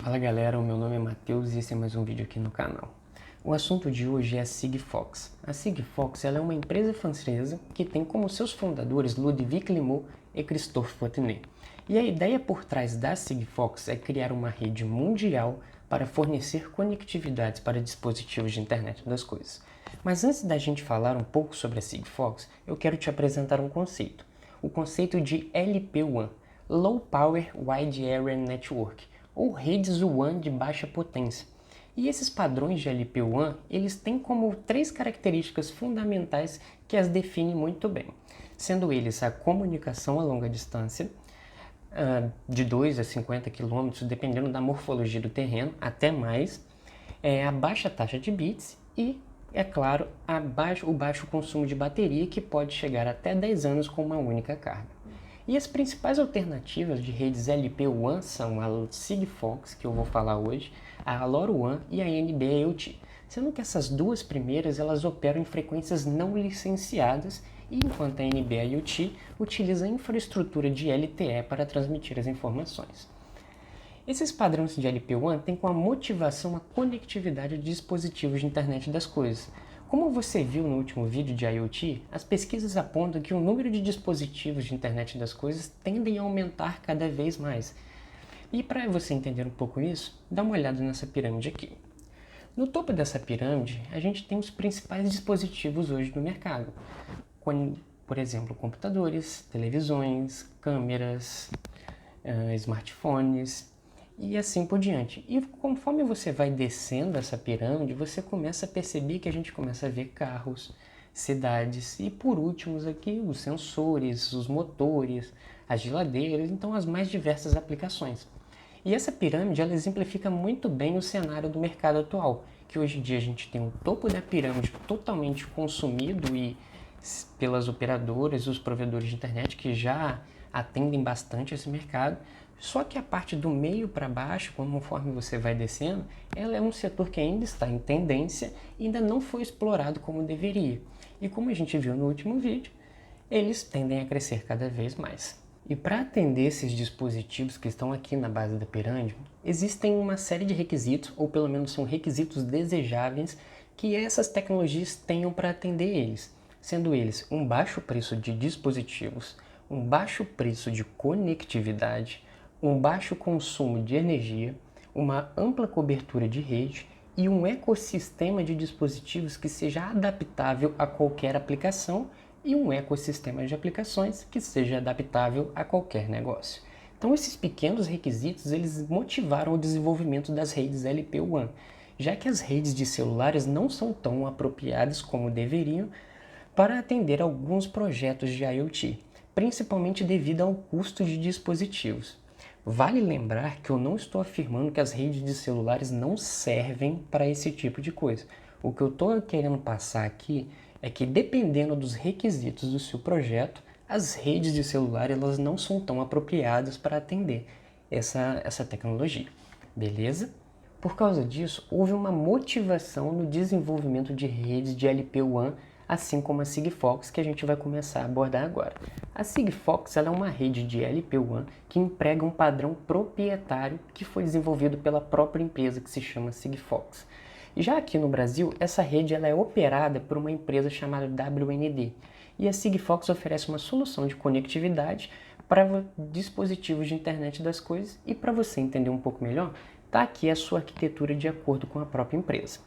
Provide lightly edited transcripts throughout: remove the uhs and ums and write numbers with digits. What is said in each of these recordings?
Fala galera, o meu nome é Matheus e esse é mais um vídeo aqui no canal. O assunto de hoje é a Sigfox. A Sigfox ela é uma empresa francesa que tem como seus fundadores Ludovic Limau e Christophe Fontenay. E a ideia por trás da Sigfox é criar uma rede mundial para fornecer conectividades para dispositivos de internet das coisas. Mas antes da gente falar um pouco sobre a Sigfox, eu quero te apresentar um conceito. O conceito de LPWAN, Low Power Wide Area Network, ou redes WAN de baixa potência. E esses padrões de LPWAN, eles têm como três características fundamentais que as definem muito bem, sendo eles a comunicação a longa distância, de 2 a 50 km, dependendo da morfologia do terreno, até mais, a baixa taxa de bits e, é claro, o baixo consumo de bateria, que pode chegar até 10 anos com uma única carga. E as principais alternativas de redes LPWAN são a Sigfox, que eu vou falar hoje, a LoRaWAN e a NB-IoT, sendo que essas duas primeiras elas operam em frequências não licenciadas, e enquanto a NB-IoT utiliza a infraestrutura de LTE para transmitir as informações. Esses padrões de LPWAN têm como motivação a conectividade de dispositivos de internet das coisas. Como você viu no último vídeo de IoT, as pesquisas apontam que o número de dispositivos de internet das coisas tendem a aumentar cada vez mais. E para você entender um pouco isso, dá uma olhada nessa pirâmide aqui. No topo dessa pirâmide, a gente tem os principais dispositivos hoje no mercado, por exemplo, computadores, televisões, câmeras, smartphones e assim por diante. E conforme você vai descendo essa pirâmide, você começa a perceber que a gente começa a ver carros, cidades e, por últimos aqui, os sensores, os motores, as geladeiras, então as mais diversas aplicações. E essa pirâmide ela exemplifica muito bem o cenário do mercado atual, que hoje em dia a gente tem o topo da pirâmide totalmente consumido e pelas operadoras e os provedores de internet que já atendem bastante esse mercado. Só que a parte do meio para baixo, conforme você vai descendo, ela é um setor que ainda está em tendência e ainda não foi explorado como deveria. E como a gente viu no último vídeo, eles tendem a crescer cada vez mais. E para atender esses dispositivos que estão aqui na base da pirâmide, existem uma série de requisitos, ou pelo menos são requisitos desejáveis, que essas tecnologias tenham para atender eles, sendo eles um baixo preço de dispositivos, um baixo preço de conectividade, um baixo consumo de energia, uma ampla cobertura de rede e um ecossistema de dispositivos que seja adaptável a qualquer aplicação e um ecossistema de aplicações que seja adaptável a qualquer negócio. Então esses pequenos requisitos eles motivaram o desenvolvimento das redes LPWAN, já que as redes de celulares não são tão apropriadas como deveriam para atender alguns projetos de IoT, principalmente devido ao custo de dispositivos. Vale lembrar que eu não estou afirmando que as redes de celulares não servem para esse tipo de coisa. O que eu estou querendo passar aqui é que, dependendo dos requisitos do seu projeto, as redes de celular elas não são tão apropriadas para atender essa tecnologia. Beleza? Por causa disso, houve uma motivação no desenvolvimento de redes de LPWAN, assim como a Sigfox, que a gente vai começar a abordar agora. A Sigfox ela é uma rede de LPWAN que emprega um padrão proprietário que foi desenvolvido pela própria empresa, que se chama Sigfox. Já aqui no Brasil, essa rede ela é operada por uma empresa chamada WND, e a Sigfox oferece uma solução de conectividade para dispositivos de internet das coisas, e para você entender um pouco melhor, está aqui a sua arquitetura de acordo com a própria empresa.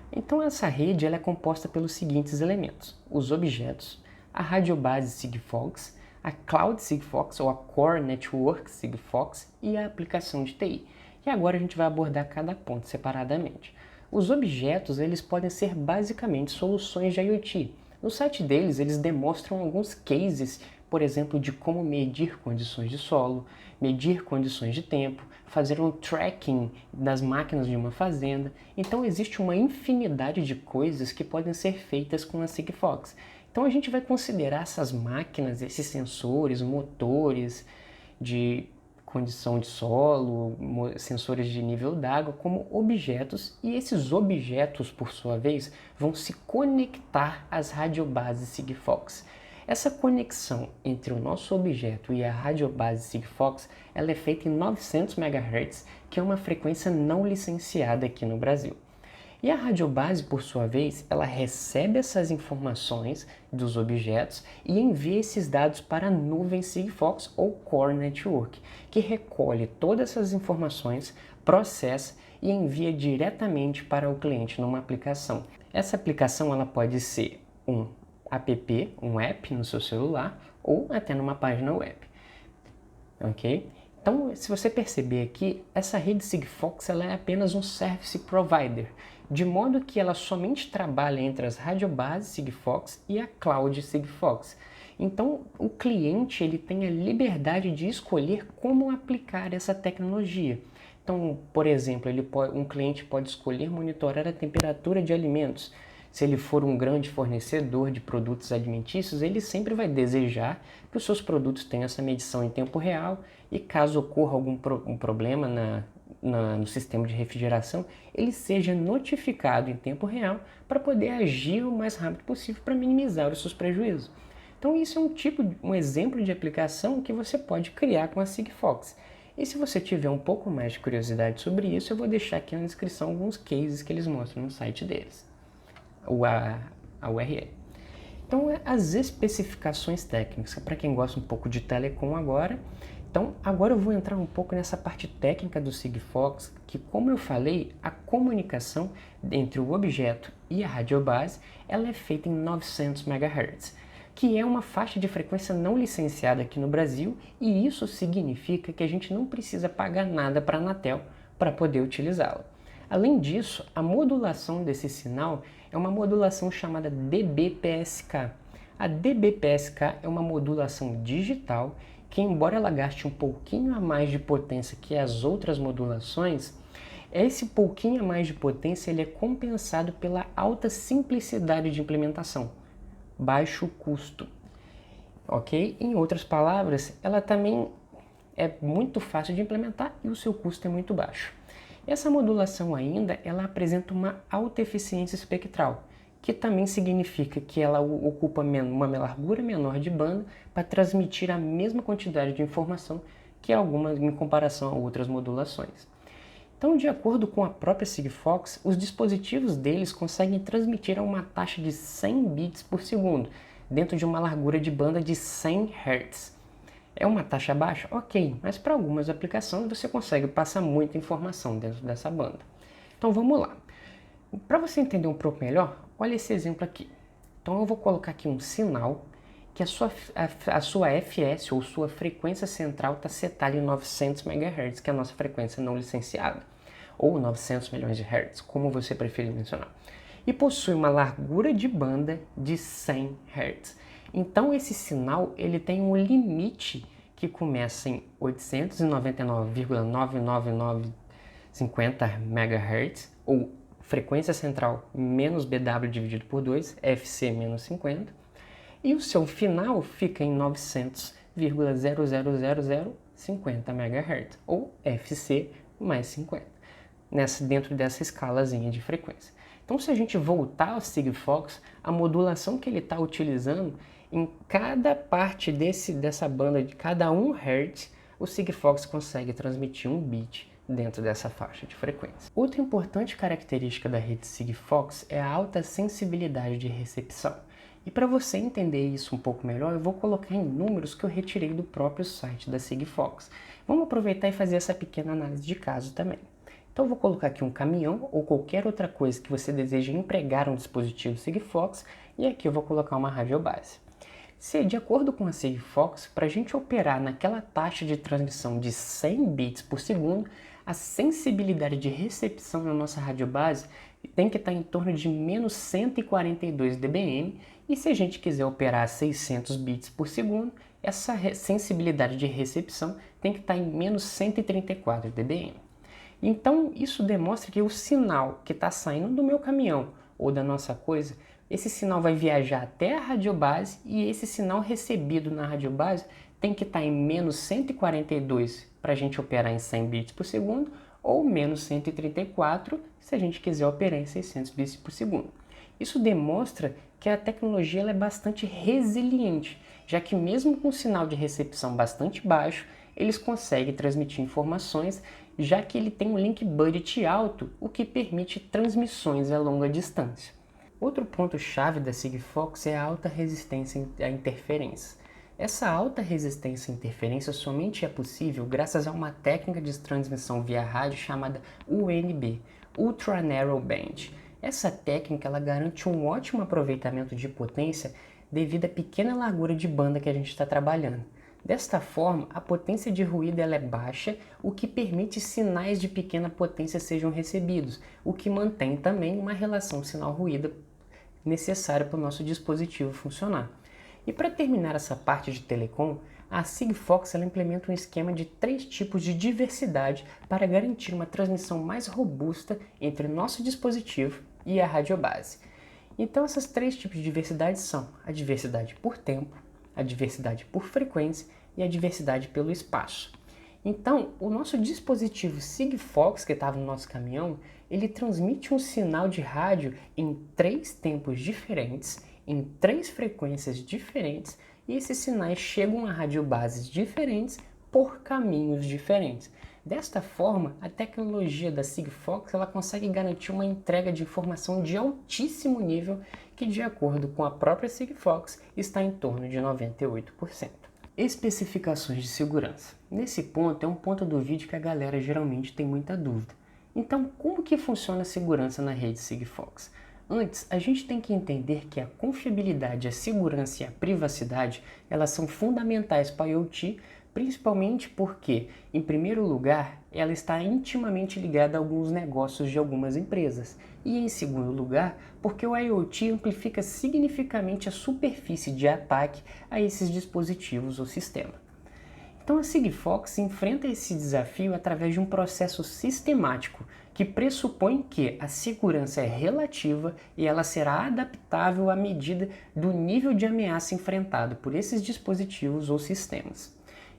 Então essa rede ela é composta pelos seguintes elementos: os objetos, a radiobase Sigfox, a Cloud Sigfox ou a Core Network Sigfox e a aplicação de TI. E agora a gente vai abordar cada ponto separadamente. Os objetos eles podem ser basicamente soluções de IoT. No site deles eles demonstram alguns cases, por exemplo, de como medir condições de solo, medir condições de tempo, fazer um tracking das máquinas de uma fazenda. Então existe uma infinidade de coisas que podem ser feitas com a Sigfox. Então a gente vai considerar essas máquinas, esses sensores, motores de condição de solo, sensores de nível d'água como objetos, e esses objetos, por sua vez, vão se conectar às radiobases Sigfox. Essa conexão entre o nosso objeto e a radiobase Sigfox, ela é feita em 900 MHz, que é uma frequência não licenciada aqui no Brasil. E a radiobase, por sua vez, ela recebe essas informações dos objetos e envia esses dados para a nuvem Sigfox ou Core Network, que recolhe todas essas informações, processa e envia diretamente para o cliente numa aplicação. Essa aplicação ela pode ser um app, um app no seu celular ou até numa página web, ok? Então, se você perceber aqui, essa rede Sigfox ela é apenas um service provider, de modo que ela somente trabalha entre as radiobases Sigfox e a cloud Sigfox. Então, o cliente ele tem a liberdade de escolher como aplicar essa tecnologia. Então, por exemplo, um cliente pode escolher monitorar a temperatura de alimentos. Se ele for um grande fornecedor de produtos alimentícios, ele sempre vai desejar que os seus produtos tenham essa medição em tempo real e caso ocorra algum problema no sistema de refrigeração, ele seja notificado em tempo real para poder agir o mais rápido possível para minimizar os seus prejuízos. Então isso é um exemplo de aplicação que você pode criar com a Sigfox. E se você tiver um pouco mais de curiosidade sobre isso, eu vou deixar aqui na descrição alguns cases que eles mostram no site deles, a URL. Então, as especificações técnicas, para quem gosta um pouco de telecom agora. Então, agora eu vou entrar um pouco nessa parte técnica do Sigfox, que, como eu falei, a comunicação entre o objeto e a radiobase, ela é feita em 900 MHz, que é uma faixa de frequência não licenciada aqui no Brasil, e isso significa que a gente não precisa pagar nada para a Anatel para poder utilizá-la. Além disso, a modulação desse sinal é uma modulação chamada dBPSK. A dBPSK é uma modulação digital que, embora ela gaste um pouquinho a mais de potência que as outras modulações, esse pouquinho a mais de potência ele é compensado pela alta simplicidade de implementação, baixo custo. Ok? Em outras palavras, ela também é muito fácil de implementar e o seu custo é muito baixo. Essa modulação ainda, ela apresenta uma alta eficiência espectral, que também significa que ela ocupa uma largura menor de banda para transmitir a mesma quantidade de informação que algumas em comparação a outras modulações. Então, de acordo com a própria Sigfox, os dispositivos deles conseguem transmitir a uma taxa de 100 bits por segundo, dentro de uma largura de banda de 100 Hz. É uma taxa baixa? Ok, mas para algumas aplicações você consegue passar muita informação dentro dessa banda. Então vamos lá. Para você entender um pouco melhor, olha esse exemplo aqui. Então eu vou colocar aqui um sinal que a sua FS ou sua frequência central está setada em 900 MHz, que é a nossa frequência não licenciada, ou 900 milhões de Hz, como você preferir mencionar. E possui uma largura de banda de 100 Hz. Então esse sinal ele tem um limite que começa em 899,99950 MHz, ou frequência central menos BW dividido por 2, FC menos 50, e o seu final fica em 900,00050 MHz, ou FC mais 50, dentro dessa escalazinha de frequência. Então, se a gente voltar ao Sigfox, a modulação que ele está utilizando, em cada parte dessa banda, de cada 1 Hz, o Sigfox consegue transmitir 1 bit dentro dessa faixa de frequência. Outra importante característica da rede Sigfox é a alta sensibilidade de recepção. E para você entender isso um pouco melhor, eu vou colocar em números que eu retirei do próprio site da Sigfox. Vamos aproveitar e fazer essa pequena análise de caso também. Então eu vou colocar aqui um caminhão ou qualquer outra coisa que você deseja empregar um dispositivo Sigfox, e aqui eu vou colocar uma radiobase. Se, de acordo com a Sigfox, para a gente operar naquela taxa de transmissão de 100 bits por segundo, a sensibilidade de recepção na nossa radiobase tem que estar em torno de menos 142 dBm, e se a gente quiser operar a 600 bits por segundo, essa sensibilidade de recepção tem que estar em menos 134 dBm. Então, isso demonstra que o sinal que está saindo do meu caminhão ou da nossa coisa, esse sinal vai viajar até a radiobase, e esse sinal recebido na radiobase tem que estar em menos 142 para a gente operar em 100 bits por segundo, ou menos 134 se a gente quiser operar em 600 bits por segundo. Isso demonstra que a tecnologia ela é bastante resiliente, já que mesmo com um sinal de recepção bastante baixo, eles conseguem transmitir informações, já que ele tem um link budget alto, o que permite transmissões a longa distância. Outro ponto-chave da Sigfox é a alta resistência a interferências. Essa alta resistência a interferência somente é possível graças a uma técnica de transmissão via rádio chamada UNB, Ultra Narrow Band. Essa técnica ela garante um ótimo aproveitamento de potência devido à pequena largura de banda que a gente está trabalhando. Desta forma, a potência de ruído ela é baixa, o que permite sinais de pequena potência sejam recebidos, o que mantém também uma relação sinal-ruído necessária para o nosso dispositivo funcionar. E para terminar essa parte de telecom, a Sigfox ela implementa um esquema de 3 tipos de diversidade para garantir uma transmissão mais robusta entre nosso dispositivo e a radiobase. Então essas 3 tipos de diversidade são a diversidade por tempo, a diversidade por frequência e a diversidade pelo espaço. Então, o nosso dispositivo Sigfox, que estava no nosso caminhão, ele transmite um sinal de rádio em 3 tempos diferentes, em 3 frequências diferentes, e esses sinais chegam a radiobases diferentes por caminhos diferentes. Desta forma, a tecnologia da Sigfox ela consegue garantir uma entrega de informação de altíssimo nível que, de acordo com a própria Sigfox, está em torno de 98%. Especificações de segurança. Nesse ponto é um ponto do vídeo que a galera geralmente tem muita dúvida. Então, como que funciona a segurança na rede Sigfox? Antes, a gente tem que entender que a confiabilidade, a segurança e a privacidade, elas são fundamentais para a IoT, principalmente porque, em primeiro lugar, ela está intimamente ligada a alguns negócios de algumas empresas. E, em segundo lugar, porque o IoT amplifica significativamente a superfície de ataque a esses dispositivos ou sistema. Então a Sigfox enfrenta esse desafio através de um processo sistemático que pressupõe que a segurança é relativa e ela será adaptável à medida do nível de ameaça enfrentado por esses dispositivos ou sistemas.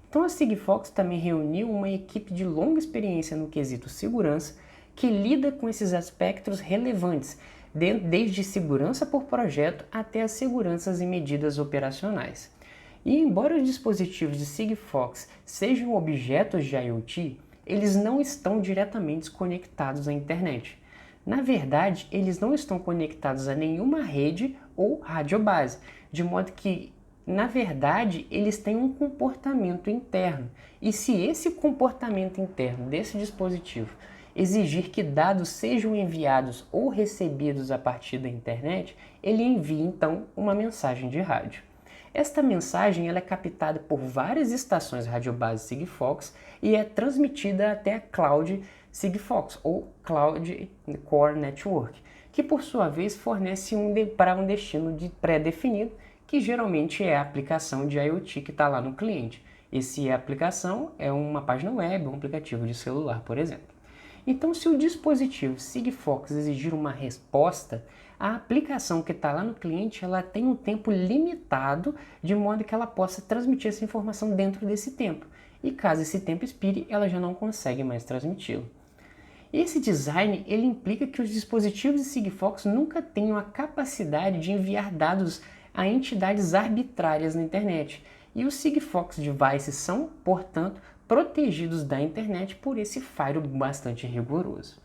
Então a Sigfox também reuniu uma equipe de longa experiência no quesito segurança que lida com esses aspectos relevantes, desde segurança por projeto até as seguranças e medidas operacionais. E embora os dispositivos de Sigfox sejam objetos de IoT, eles não estão diretamente conectados à internet. Na verdade, eles não estão conectados a nenhuma rede ou radiobase, de modo que, na verdade, eles têm um comportamento interno. E se esse comportamento interno desse dispositivo exigir que dados sejam enviados ou recebidos a partir da internet, ele envia então uma mensagem de rádio. Esta mensagem ela é captada por várias estações radiobase Sigfox e é transmitida até a Cloud Sigfox, ou Cloud Core Network, que por sua vez fornece para um destino pré-definido, que geralmente é a aplicação de IoT que está lá no cliente. Essa aplicação é uma página web, um aplicativo de celular, por exemplo. Então, se o dispositivo Sigfox exigir uma resposta, a aplicação que está lá no cliente ela tem um tempo limitado, de modo que ela possa transmitir essa informação dentro desse tempo. E caso esse tempo expire, ela já não consegue mais transmiti-lo. Esse design ele implica que os dispositivos de Sigfox nunca tenham a capacidade de enviar dados a entidades arbitrárias na internet. E os Sigfox devices são, portanto, protegidos da internet por esse firewall bastante rigoroso.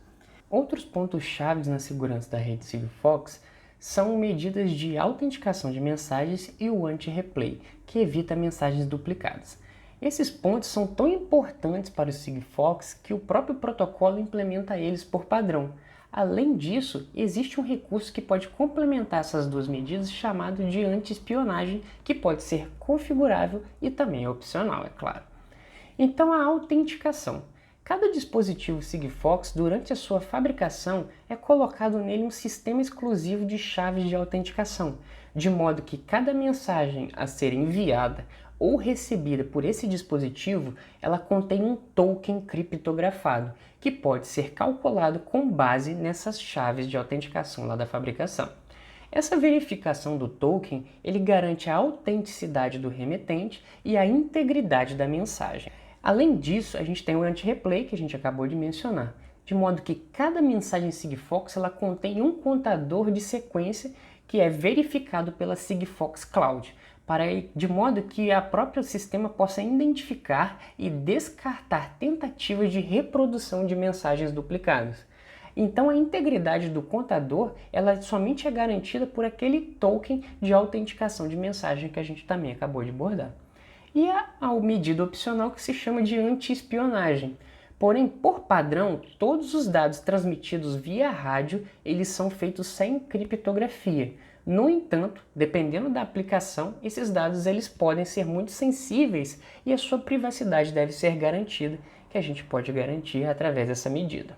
Outros pontos-chave na segurança da rede Sigfox são medidas de autenticação de mensagens e o anti-replay, que evita mensagens duplicadas. Esses pontos são tão importantes para o Sigfox que o próprio protocolo implementa eles por padrão. Além disso, existe um recurso que pode complementar essas duas medidas chamado de anti-espionagem, que pode ser configurável e também é opcional, é claro. Então, a autenticação. Cada dispositivo Sigfox, durante a sua fabricação, é colocado nele um sistema exclusivo de chaves de autenticação, de modo que cada mensagem a ser enviada ou recebida por esse dispositivo, ela contém um token criptografado, que pode ser calculado com base nessas chaves de autenticação lá da fabricação. Essa verificação do token, ele garante a autenticidade do remetente e a integridade da mensagem. Além disso, a gente tem o anti-replay, que a gente acabou de mencionar, de modo que cada mensagem Sigfox ela contém um contador de sequência que é verificado pela Sigfox Cloud, de modo que o próprio sistema possa identificar e descartar tentativas de reprodução de mensagens duplicadas. Então a integridade do contador ela somente é garantida por aquele token de autenticação de mensagem que a gente também acabou de abordar. E há a medida opcional que se chama de anti-espionagem. Porém, por padrão, todos os dados transmitidos via rádio eles são feitos sem criptografia. No entanto, dependendo da aplicação, esses dados eles podem ser muito sensíveis e a sua privacidade deve ser garantida, que a gente pode garantir através dessa medida.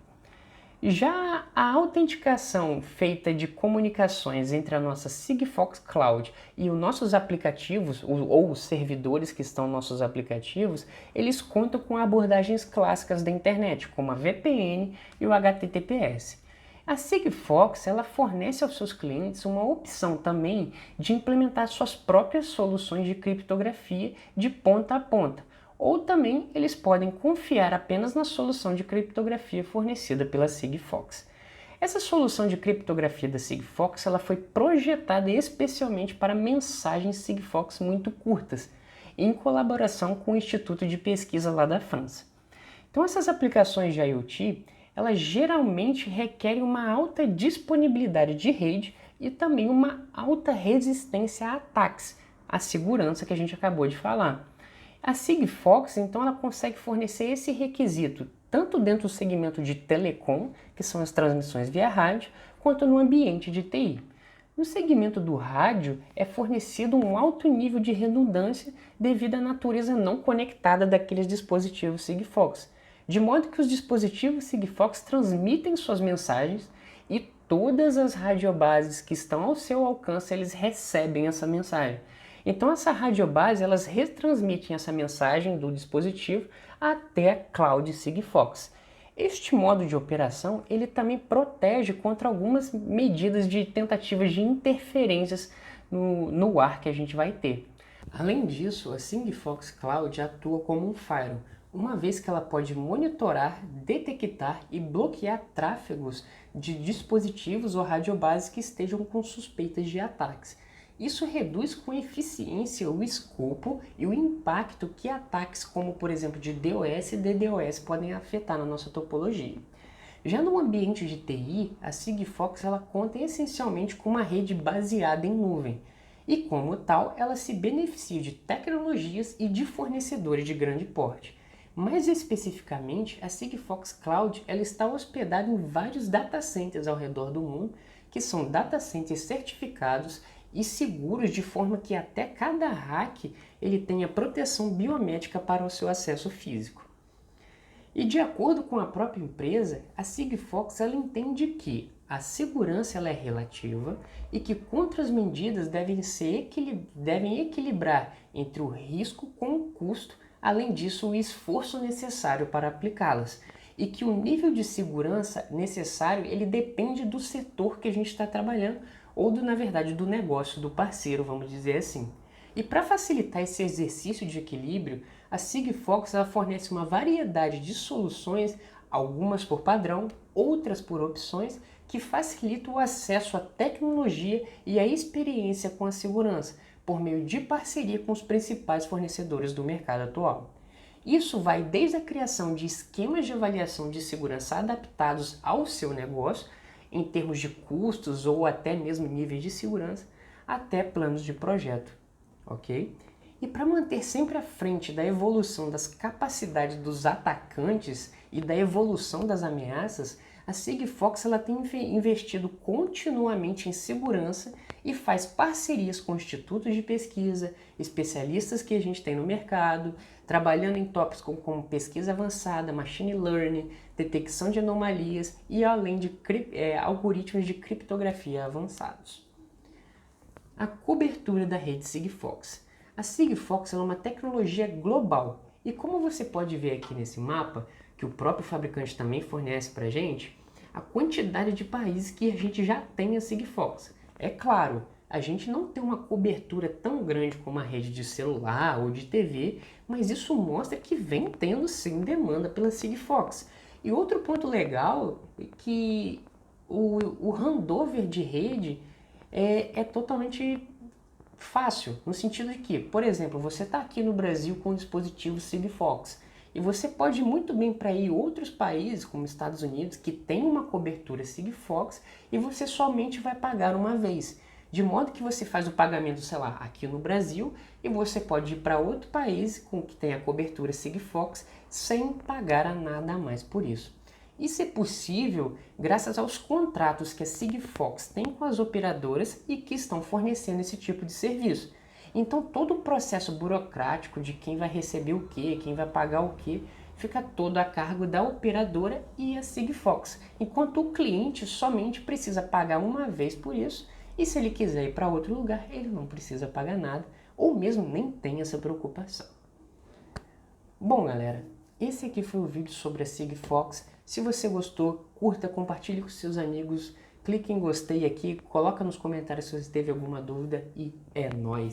Já a autenticação feita de comunicações entre a nossa Sigfox Cloud e os nossos aplicativos, ou os servidores que estão nos nossos aplicativos, eles contam com abordagens clássicas da internet, como a VPN e o HTTPS. A Sigfox ela fornece aos seus clientes uma opção também de implementar suas próprias soluções de criptografia de ponta a ponta, ou também eles podem confiar apenas na solução de criptografia fornecida pela Sigfox. Essa solução de criptografia da Sigfox ela foi projetada especialmente para mensagens Sigfox muito curtas, em colaboração com o Instituto de Pesquisa lá da França. Então essas aplicações de IoT elas geralmente requerem uma alta disponibilidade de rede e também uma alta resistência a ataques, a segurança que a gente acabou de falar. A Sigfox, então, ela consegue fornecer esse requisito tanto dentro do segmento de telecom, que são as transmissões via rádio, quanto no ambiente de TI. No segmento do rádio, é fornecido um alto nível de redundância devido à natureza não conectada daqueles dispositivos Sigfox, de modo que os dispositivos Sigfox transmitem suas mensagens e todas as radiobases que estão ao seu alcance eles recebem essa mensagem. Então essa radiobase elas retransmitem essa mensagem do dispositivo até a cloud Sigfox. Este modo de operação ele também protege contra algumas medidas de tentativas de interferências no ar que a gente vai ter. Além disso, a Sigfox Cloud atua como um firewall, uma vez que ela pode monitorar, detectar e bloquear tráfegos de dispositivos ou radiobases que estejam com suspeitas de ataques. Isso reduz com eficiência o escopo e o impacto que ataques como, por exemplo, de DOS e DDoS podem afetar na nossa topologia. Já no ambiente de TI, a Sigfox ela conta essencialmente com uma rede baseada em nuvem, e como tal, ela se beneficia de tecnologias e de fornecedores de grande porte. Mais especificamente, a Sigfox Cloud ela está hospedada em vários data centers ao redor do mundo, que são data centers certificados e seguros de forma que até cada hack ele tenha proteção biométrica para o seu acesso físico. E de acordo com a própria empresa, a Sigfox ela entende que a segurança ela é relativa e que contramedidas devem equilibrar entre o risco com o custo, além disso o esforço necessário para aplicá-las, e que o nível de segurança necessário ele depende do setor que a gente está trabalhando ou na verdade do negócio do parceiro, vamos dizer assim. E para facilitar esse exercício de equilíbrio, a Sigfox ela fornece uma variedade de soluções, algumas por padrão, outras por opções, que facilitam o acesso à tecnologia e à experiência com a segurança, por meio de parceria com os principais fornecedores do mercado atual. Isso vai desde a criação de esquemas de avaliação de segurança adaptados ao seu negócio, em termos de custos ou até mesmo níveis de segurança, até planos de projeto, ok? E para manter sempre à frente da evolução das capacidades dos atacantes e da evolução das ameaças, a Sigfox ela tem investido continuamente em segurança e faz parcerias com institutos de pesquisa, especialistas que a gente tem no mercado, trabalhando em tópicos como pesquisa avançada, machine learning, detecção de anomalias e além de algoritmos de criptografia avançados. A cobertura da rede Sigfox. A Sigfox é uma tecnologia global e como você pode ver aqui nesse mapa, que o próprio fabricante também fornece para a gente, a quantidade de países que a gente já tem a Sigfox. É claro, a gente não tem uma cobertura tão grande como a rede de celular ou de TV, mas isso mostra que vem tendo sim demanda pela Sigfox. E outro ponto legal é que o handover de rede é totalmente fácil, no sentido de que, por exemplo, você está aqui no Brasil com o dispositivo Sigfox e você pode muito bem para ir outros países, como Estados Unidos, que tem uma cobertura Sigfox e você somente vai pagar uma vez. De modo que você faz o pagamento, sei lá, aqui no Brasil e você pode ir para outro país com que tem a cobertura Sigfox sem pagar nada a mais por isso. Isso é possível graças aos contratos que a Sigfox tem com as operadoras e que estão fornecendo esse tipo de serviço. Então todo o processo burocrático de quem vai receber o que, quem vai pagar o que, fica todo a cargo da operadora e a Sigfox, enquanto o cliente somente precisa pagar uma vez por isso e se ele quiser ir para outro lugar, ele não precisa pagar nada ou mesmo nem tem essa preocupação. Bom, galera, esse aqui foi o vídeo sobre a Sigfox. Se você gostou, curta, compartilhe com seus amigos, clique em gostei aqui, coloca nos comentários se você teve alguma dúvida e é nóis!